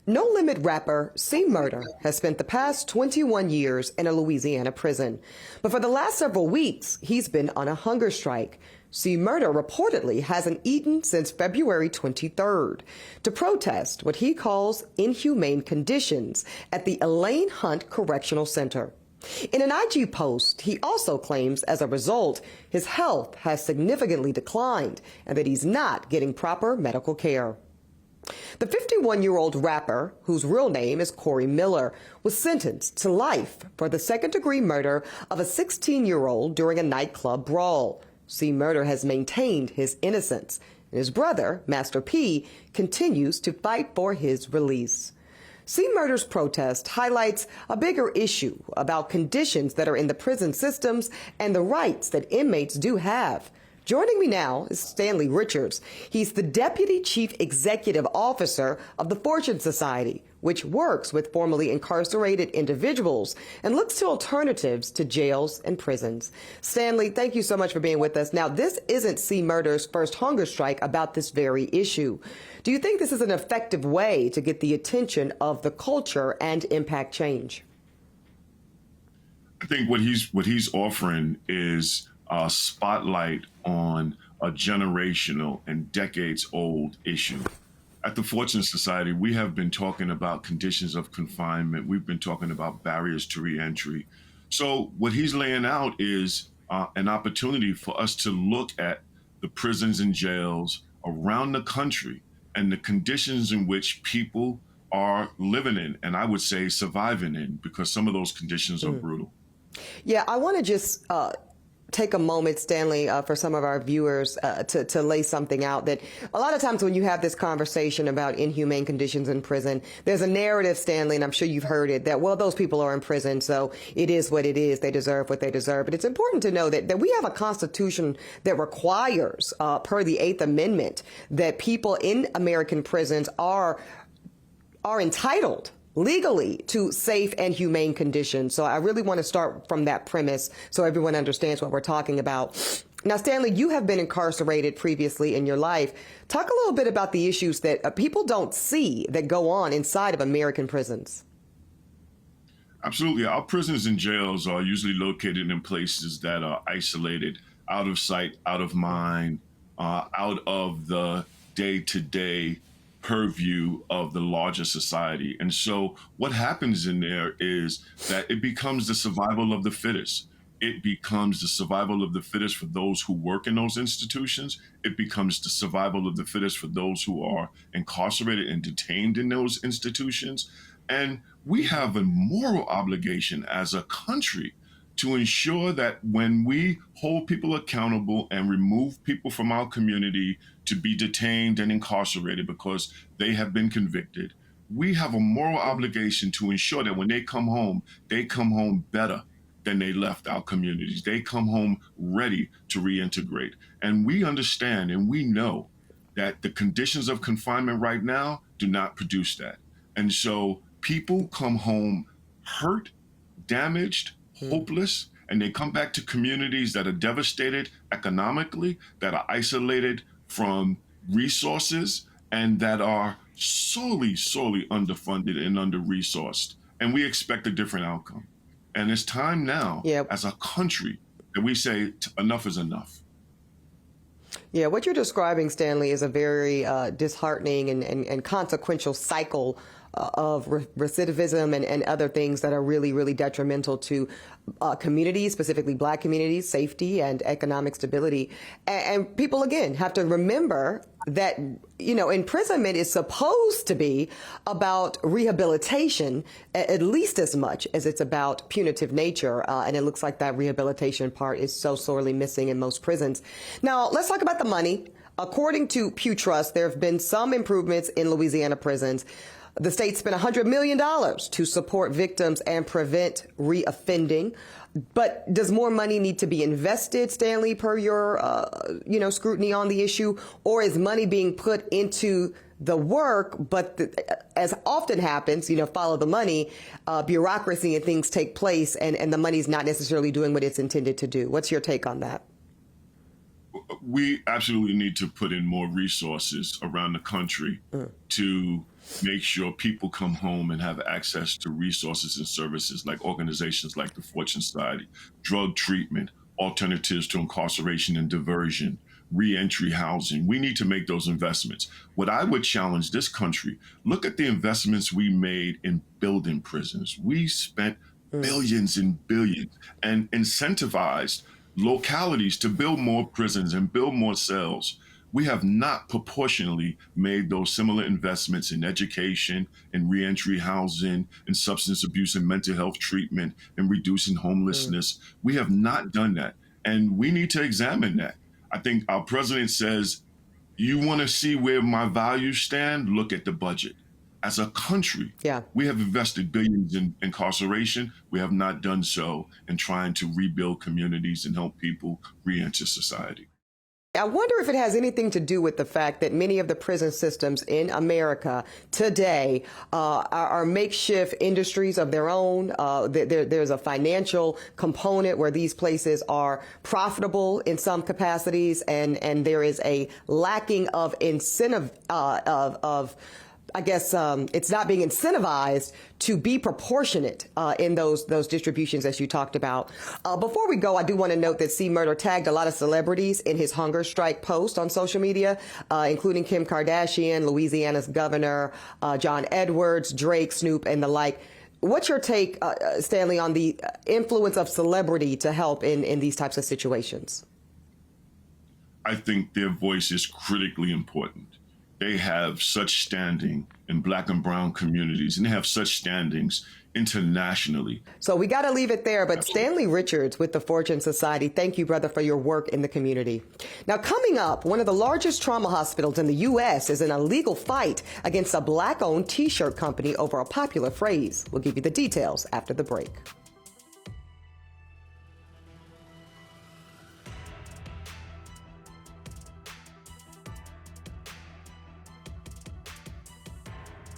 No Limit rapper C Murder has spent the past 21 years in a Louisiana prison. But for the last several weeks, he's been on a hunger strike. C Murder reportedly hasn't eaten since February 23rd to protest what he calls inhumane conditions at the Elaine Hunt Correctional Center. In an IG post, he also claims as a result, his health has significantly declined and that he's not getting proper medical care. The 51-year-old rapper, whose real name is Corey Miller, was sentenced to life for the second-degree murder of a 16-year-old during a nightclub brawl. C Murder has maintained his innocence, and his brother, Master P, continues to fight for his release. C Murder's protest highlights a bigger issue about conditions that are in the prison systems and the rights that inmates do have. Joining me now is Stanley Richards. He's the Deputy Chief Executive Officer of the Fortune Society, which works with formerly incarcerated individuals and looks to alternatives to jails and prisons. Stanley, thank you so much for being with us. Now, this isn't C Murder's first hunger strike about this very issue. Do you think this is an effective way to get the attention of the culture and impact change? I think what he's offering is a spotlight on a generational and decades-old issue. At the Fortune Society, we have been talking about conditions of confinement. We've been talking about barriers to reentry. So what he's laying out is an opportunity for us to look at the prisons and jails around the country and the conditions in which people are living in, and I would say surviving in, because some of those conditions are brutal. Yeah, I want to just take a moment, Stanley, for some of our viewers to lay something out that a lot of times when you have this conversation about inhumane conditions in prison, there's a narrative, Stanley, and I'm sure you've heard it, that, well, those people are in prison, so it is what it is. They deserve what they deserve. But it's important to know that we have a constitution that requires, per the 8th Amendment, that people in American prisons are entitled legally to safe and humane conditions. So I really want to start from that premise so everyone understands what we're talking about. Now, Stanley, you have been incarcerated previously in your life. Talk a little bit about the issues that people don't see that go on inside of American prisons. Absolutely. Our prisons and jails are usually located in places that are isolated, out of sight, out of mind, out of the day-to-day purview of the larger society. And so what happens in there is that it becomes the survival of the fittest. It becomes the survival of the fittest for those who work in those institutions. It becomes the survival of the fittest for those who are incarcerated and detained in those institutions. And we have a moral obligation as a country to ensure that when we hold people accountable and remove people from our community to be detained and incarcerated because they have been convicted, we have a moral obligation to ensure that when they come home better than they left our communities. They come home ready to reintegrate. And we understand and we know that the conditions of confinement right now do not produce that. And so people come home hurt, damaged, hopeless, and they come back to communities that are devastated economically, that are isolated from resources, and that are sorely underfunded and under-resourced. And we expect a different outcome. And it's time now, as a country, that we say enough is enough. Yeah, what you're describing, Stanley, is a very disheartening and consequential cycle of recidivism and other things that are really detrimental to communities, specifically Black communities, safety and economic stability. And people, again, have to remember that, you know, imprisonment is supposed to be about rehabilitation at least as much as it's about punitive nature. And it looks like that rehabilitation part is so sorely missing in most prisons. Now, let's talk about the money. According to Pew Trust, there have been some improvements in Louisiana prisons. The state spent $100 million to support victims and prevent reoffending. But does more money need to be invested, Stanley, per your, scrutiny on the issue? Or is money being put into the work, but as often happens, follow the money, bureaucracy and things take place and the money's not necessarily doing what it's intended to do? What's your take on that? We absolutely need to put in more resources around the country to make sure people come home and have access to resources and services like organizations like the Fortune Society, drug treatment, alternatives to incarceration and diversion, reentry housing. We need to make those investments. What I would challenge this country, look at the investments we made in building prisons. We spent billions and billions and incentivized localities to build more prisons and build more cells. We have not proportionally made those similar investments in education, in reentry housing, in substance abuse and mental health treatment, and reducing homelessness. We have not done that. And we need to examine that. I think our president says, you want to see where my values stand? Look at the budget. As a country, we have invested billions in incarceration. We have not done so in trying to rebuild communities and help people re-enter society. I wonder if it has anything to do with the fact that many of the prison systems in America today are makeshift industries of their own. There's a financial component where these places are profitable in some capacities, and there is a lacking of incentive it's not being incentivized to be proportionate in those distributions, as you talked about. Before we go, I do want to note that C. Murder tagged a lot of celebrities in his hunger strike post on social media, including Kim Kardashian, Louisiana's governor, John Edwards, Drake, Snoop, and the like. What's your take, Stanley, on the influence of celebrity to help in these types of situations? I think their voice is critically important. They have such standing in Black and brown communities, and they have such standings internationally. So we got to leave it there. But Stanley Richards with the Fortune Society, thank you, brother, for your work in the community. Now, coming up, one of the largest trauma hospitals in the U.S. is in a legal fight against a Black-owned T-shirt company over a popular phrase. We'll give you the details after the break.